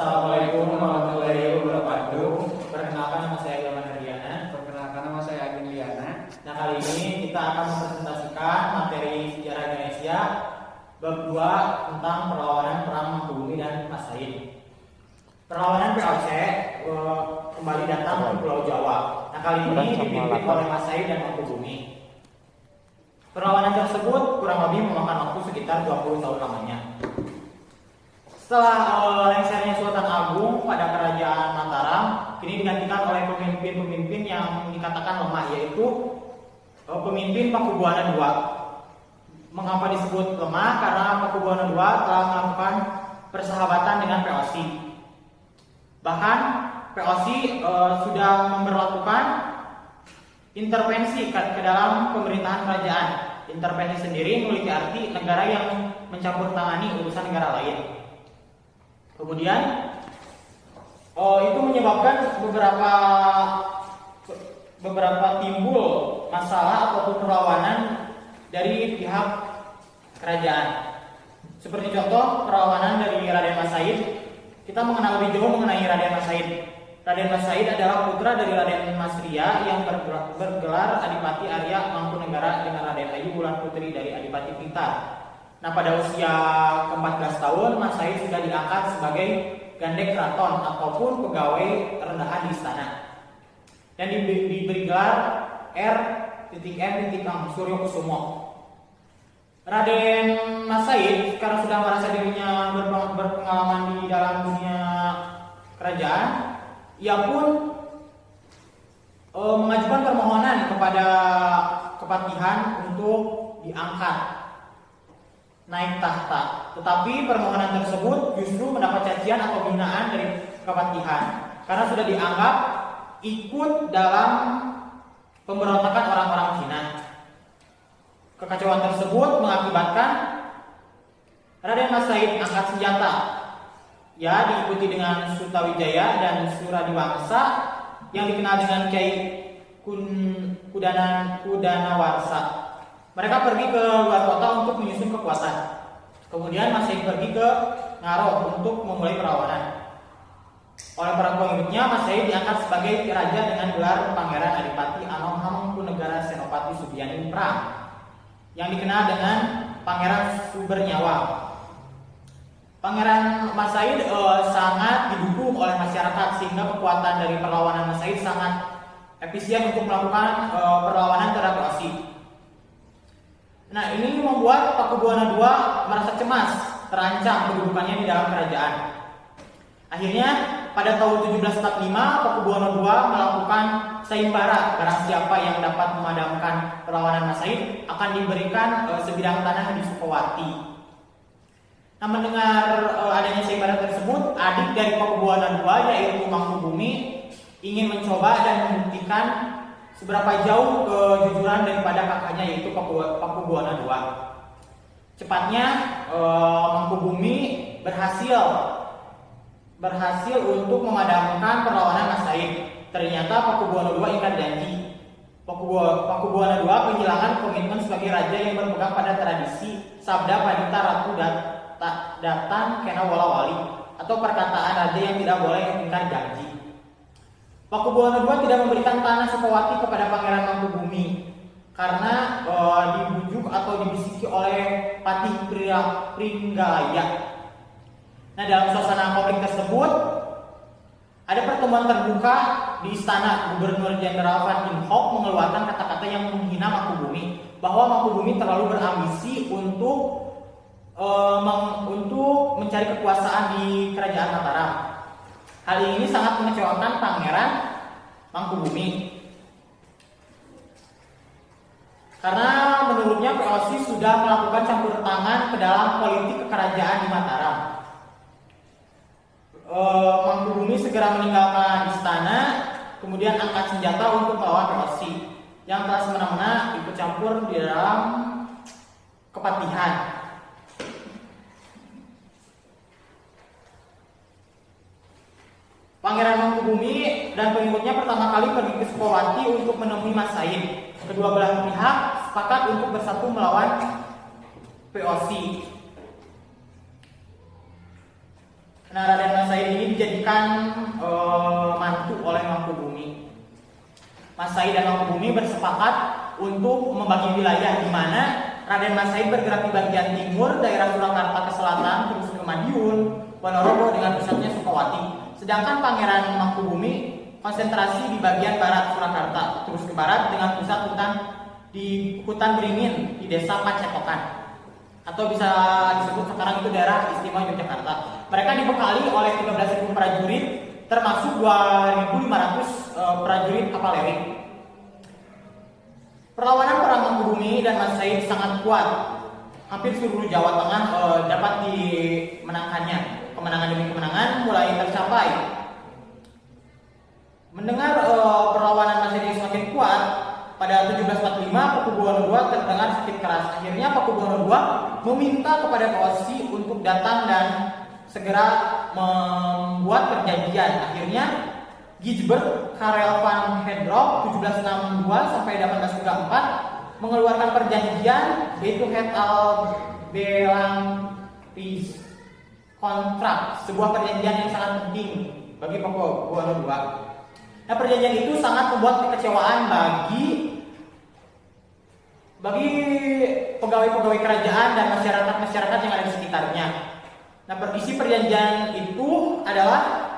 Assalamualaikum warahmatullahi wabarakatuh. Perkenalkan, nama saya Ilman Herdiana. Perkenalkan, nama saya Agin Liana. Nah, kali ini kita akan mempresentasikan materi sejarah Indonesia bab 2 tentang perlawanan perang Mangkubumi dan Mas Said. Perlawanan POC kembali datang ke Pulau Jawa. Nah, kali ini dipimpin oleh Mas Said dan Mangkubumi. Perlawanan tersebut kurang lebih memakan waktu sekitar 20 tahun lamanya. Setelah lengsernya Sultan Agung pada kerajaan Mataram, kini digantikan oleh pemimpin-pemimpin yang dikatakan lemah, yaitu pemimpin Pakubuwana II. Mengapa disebut lemah? Karena Pakubuwana II telah melakukan persahabatan dengan POC. Bahkan POC sudah memberlakukan intervensi ke dalam pemerintahan kerajaan. Intervensi sendiri memiliki arti negara yang mencampur tangani urusan negara lain. Kemudian itu menyebabkan beberapa timbul masalah ataupun perlawanan dari pihak kerajaan. Seperti contoh perlawanan dari Raden Mas Said. Kita mengenal lebih jauh mengenai Raden Mas Said. Raden Mas Said adalah putra dari Raden Mas Ria yang bergelar Adipati Arya Mangkunegara dengan Raden Ayu Wulan Putri dari Adipati Pintar. Nah, pada usia ke-14 tahun, Mas Said sudah diangkat sebagai gandeng keraton ataupun pegawai rendahan di istana. Dan diberi gelar R.M. Suryokusumo. Raden Mas Said karena sudah merasa dirinya berpengalaman di dalam dunia kerajaan, ia pun mengajukan permohonan kepada Kepatihan untuk diangkat naik tahta. Tetapi permohonan tersebut justru mendapat cacian atau hinaan dari Kepatihan karena sudah dianggap ikut dalam pemberontakan orang-orang Cina. Kekacauan tersebut mengakibatkan Raden Mas Said angkat senjata. Ya, diikuti dengan Sutawijaya dan Suradiwangsa yang dikenal dengan Kyai Kudanawarsa. Mereka pergi ke luar kota untuk menyusun kekuatan. Kemudian Mas Said pergi ke Ngaro untuk memulai perlawanan. Oleh para pengikutnya, Mas Said diangkat sebagai raja dengan gelar Pangeran Adipati Anom Hamengkunegara Senopati Subianing Prang, yang dikenal dengan Pangeran Subernyawa. Pangeran Mas Said sangat didukung oleh masyarakat sehingga kekuatan dari perlawanan Mas Said sangat efisien untuk melakukan perlawanan terhadap POC. Nah, ini membuat Pakubuwana II merasa cemas, terancam kedudukannya di dalam kerajaan. Akhirnya pada tahun 1745 Pakubuwana II melakukan sayembara. Barang siapa yang dapat memadamkan perlawanan Mas Said akan diberikan sebidang tanah di Sukowati. Nah, mendengar adanya sayembara tersebut, adik dari Pakubuwana II yaitu Mangkubumi ingin mencoba dan membuktikan seberapa jauh kejujuran daripada kakaknya yaitu Pakubuwana II. Cepatnya Mangkubumi berhasil untuk memadamkan perlawanan Mas Said. Ternyata Pakubuwana II ingkar janji. Pakubuwana II kehilangan komitmen sebagai raja yang berpegang pada tradisi Sabda Padita Ratu Datan Kena Wala Wali atau perkataan raja yang tidak boleh ingkar janji. Pakubuwana II tidak memberikan tanah Sukowati kepada Pangeran Mangkubumi karena dibujuk atau dibisiki oleh Patih Pringgalaya. Nah, dalam suasana konflik tersebut ada pertemuan terbuka di istana. Gubernur Jenderal Van In Hoek mengeluarkan kata-kata yang menghina Mangkubumi bahwa Mangkubumi terlalu berambisi untuk mencari kekuasaan di kerajaan Mataram. Hal ini sangat mengecewakan Pangeran Mangkubumi karena menurutnya POC sudah melakukan campur tangan ke dalam politik kekerajaan di Mataram. Mangkubumi segera meninggalkan istana, kemudian angkat senjata untuk melawan POC yang telah semena-mena ikut campur di dalam Kepatihan. Pangeran Mangkubumi dan pengikutnya pertama kali pergi ke Sukowati untuk menemui Mas Said. Kedua belah pihak sepakat untuk bersatu melawan POC. Nah, Raden Mas Said ini dijadikan mantu oleh Mangkubumi. Mas Said dan Mangkubumi bersepakat untuk membagi wilayah di mana Raden Mas Said bergerak di bagian timur daerah Surakarta ke selatan terus ke Madiun, Ponorogo dengan pusatnya Sukawati. Sedangkan Pangeran Mangkubumi konsentrasi di bagian barat Surakarta terus ke barat dengan pusat hutan Beringin di desa Pacetokan atau bisa disebut sekarang itu daerah istimewa Yogyakarta. Mereka dibekali oleh 13.000 prajurit termasuk 2.500 prajurit kavaleri. Perlawanan perang Mangkubumi dan Mas Said sangat kuat. Hampir seluruh Jawa Tengah dapat dimenangkannya. Kemenangan demi kemenangan mulai tercapai. Mendengar perlawanan Mas Said yang semakin kuat, pada 1745 Pakubuwono II terdengar sakit keras. Akhirnya Pakubuwono II meminta kepada Osi untuk datang dan segera membuat perjanjian. Akhirnya Gijsbergen Karel van Hendrik 1762 sampai 1834 mengeluarkan perjanjian yaitu Het al Belang kontrak, sebuah perjanjian yang sangat penting bagi Pakubuwono II. Nah, perjanjian itu sangat membuat kekecewaan bagi pegawai-pegawai kerajaan dan masyarakat yang ada di sekitarnya. Nah, isi perjanjian itu adalah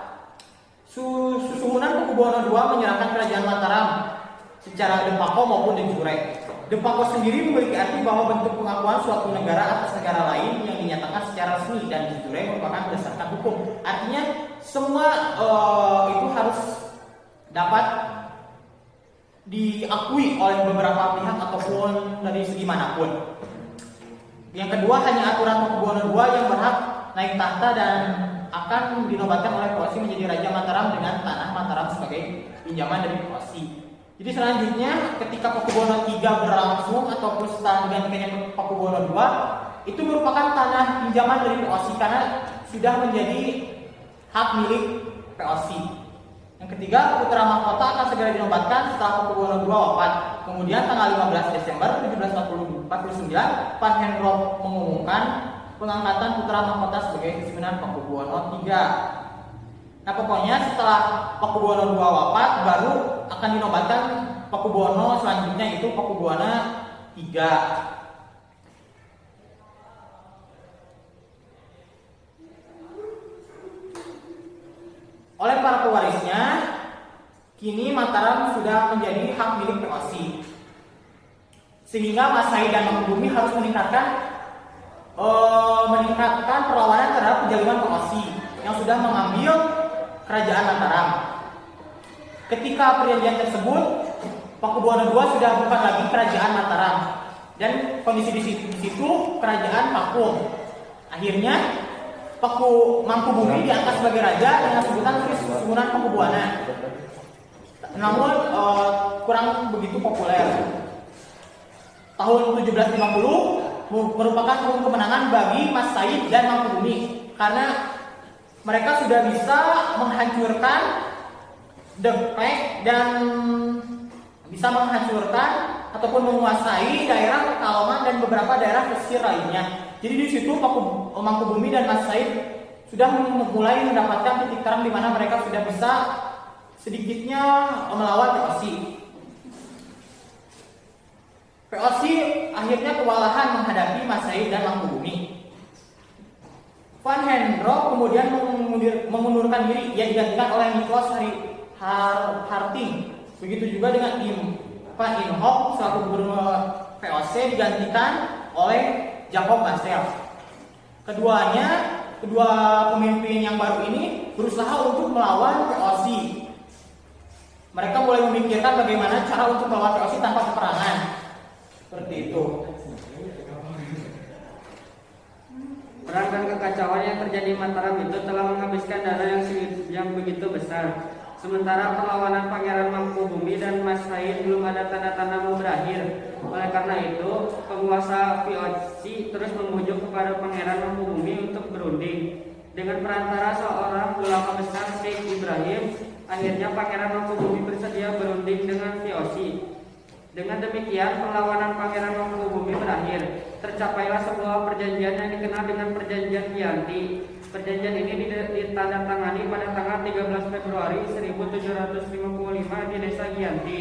susuhunan Pakubuwono II menyerahkan kerajaan Mataram secara Dempako maupun Denjure. Dempako sendiri memiliki arti bahwa bentuk pengakuan suatu negara atas negara lain yang dinyatakan secara resmi, dan Denjure merupakan berdasarkan hukum. Artinya semua itu harus dapat diakui oleh beberapa pihak ataupun dari segi manapun. Yang kedua, hanya aturan Pakubuwono II yang berhak naik tahta dan akan dinobatkan oleh Osi menjadi Raja Mataram dengan tanah Mataram sebagai pinjaman dari Osi. Jadi selanjutnya ketika Pakubuwono III berlangsung ataupun setelah digantikannya Pakubuwono II, itu merupakan tanah pinjaman dari Osi karena sudah menjadi hak milik POC. Yang ketiga, putra mahkota akan segera dinobatkan setelah Pakubuwono II wafat. Kemudian tanggal 15 Desember 1749, Van Hendrik mengumumkan pengangkatan putra mahkota sebagai Kesunanan Pakubuwono III. Nah, pokoknya setelah Pakubuwono II wafat baru akan dinobatkan Pakubuwono selanjutnya, itu Pakubuwono III. Oleh para pewarisnya, kini Mataram sudah menjadi hak milik POC. Sehingga Mas Said dan Mangkubumi harus meningkatkan perlawanan terhadap kezaliman POC yang sudah mengambil kerajaan Mataram. Ketika perjanjian tersebut, Pakubuwono II sudah bukan lagi kerajaan Mataram dan kondisi di situ kerajaan vakum. Akhirnya Mangkubumi diangkat sebagai raja dengan sebutan Kesunanan Pakubuwana. Namun kurang begitu populer. Tahun 1750 merupakan tahun kemenangan bagi Mas Said dan Mangkubumi karena mereka sudah bisa menghancurkan Depek dan bisa menghancurkan ataupun menguasai daerah Pekalongan dan beberapa daerah pesisir lainnya. Jadi di situ Mangkubumi dan Mas Said sudah mulai mendapatkan titik terang di mana mereka sudah bisa sedikitnya melawan POC. POC akhirnya kewalahan menghadapi Mas Said dan Mangkubumi. Van Hendrik kemudian mengundurkan diri, ia digantikan oleh Nicholas Harting. Begitu juga dengan Van Inhofe selaku gubernur POC digantikan oleh Jacob Basel. Kedua pemimpin yang baru ini berusaha untuk melawan POC. Mereka mulai memikirkan bagaimana cara untuk melawan POC tanpa peperangan. Seperti itu. Perang dan kekacauan yang terjadi di Mataram itu telah menghabiskan darah yang begitu besar. Sementara perlawanan Pangeran Mangkubumi dan Mas Said belum ada tanda-tanda mau berakhir. Oleh karena itu, penguasa POC terus membujuk kepada Pangeran Mangkubumi untuk berunding. Dengan perantara seorang ulama besar Syekh Ibrahim, akhirnya Pangeran Mangkubumi bersedia berunding dengan POC. Dengan demikian, perlawanan Pangeran Mangkubumi berakhir. Tercapailah sebuah perjanjian yang dikenal dengan Perjanjian Giyanti. Perjanjian ini ditandatangani pada tanggal 13 Februari 1755 di Desa Giyanti.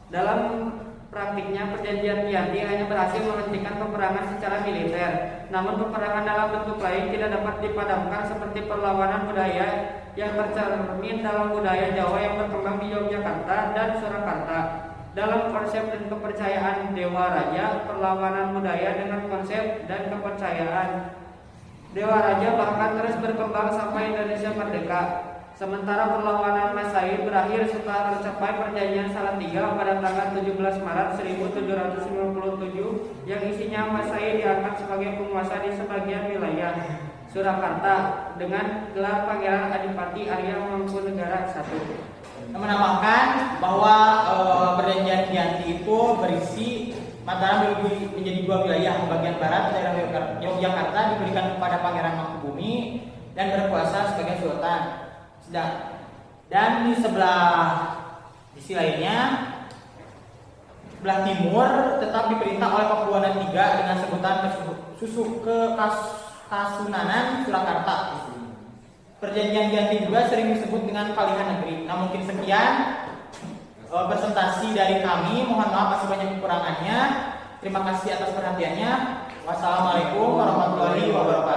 Dalam praktiknya, perjanjian Giyanti hanya berhasil menghentikan peperangan secara militer. Namun peperangan dalam bentuk lain tidak dapat dipadamkan, seperti perlawanan budaya yang tercermin dalam budaya Jawa yang berkembang di Yogyakarta dan Surakarta. Dalam konsep dan kepercayaan Dewa Raja, perlawanan budaya dengan konsep dan kepercayaan Dewa Raja bahkan terus berkembang sampai Indonesia merdeka. Sementara perlawanan Mas Said berakhir setelah tercapai perjanjian Salatiga pada tanggal 17 Maret 1757 yang isinya Mas Said diangkat sebagai penguasa di sebagian wilayah Surakarta dengan gelar Pangeran Adipati Arya Mangkunegara I. Menambahkan bahwa perjanjian Giyanti itu berisi Mataram menjadi dua wilayah. Bagian barat daerah Yogyakarta diberikan kepada Pangeran Mangkubumi dan berkuasa sebagai sultan. Dan di sisi lainnya, sebelah timur tetap diperintah oleh Pakuanan III dengan sebutan Kasunanan Surakarta. Perjanjian Giyanti juga sering disebut dengan Palihan Negeri. Nah, mungkin sekian presentasi dari kami. Mohon maaf masih banyak kekurangannya. Terima kasih atas perhatiannya. Wassalamualaikum warahmatullahi wabarakatuh.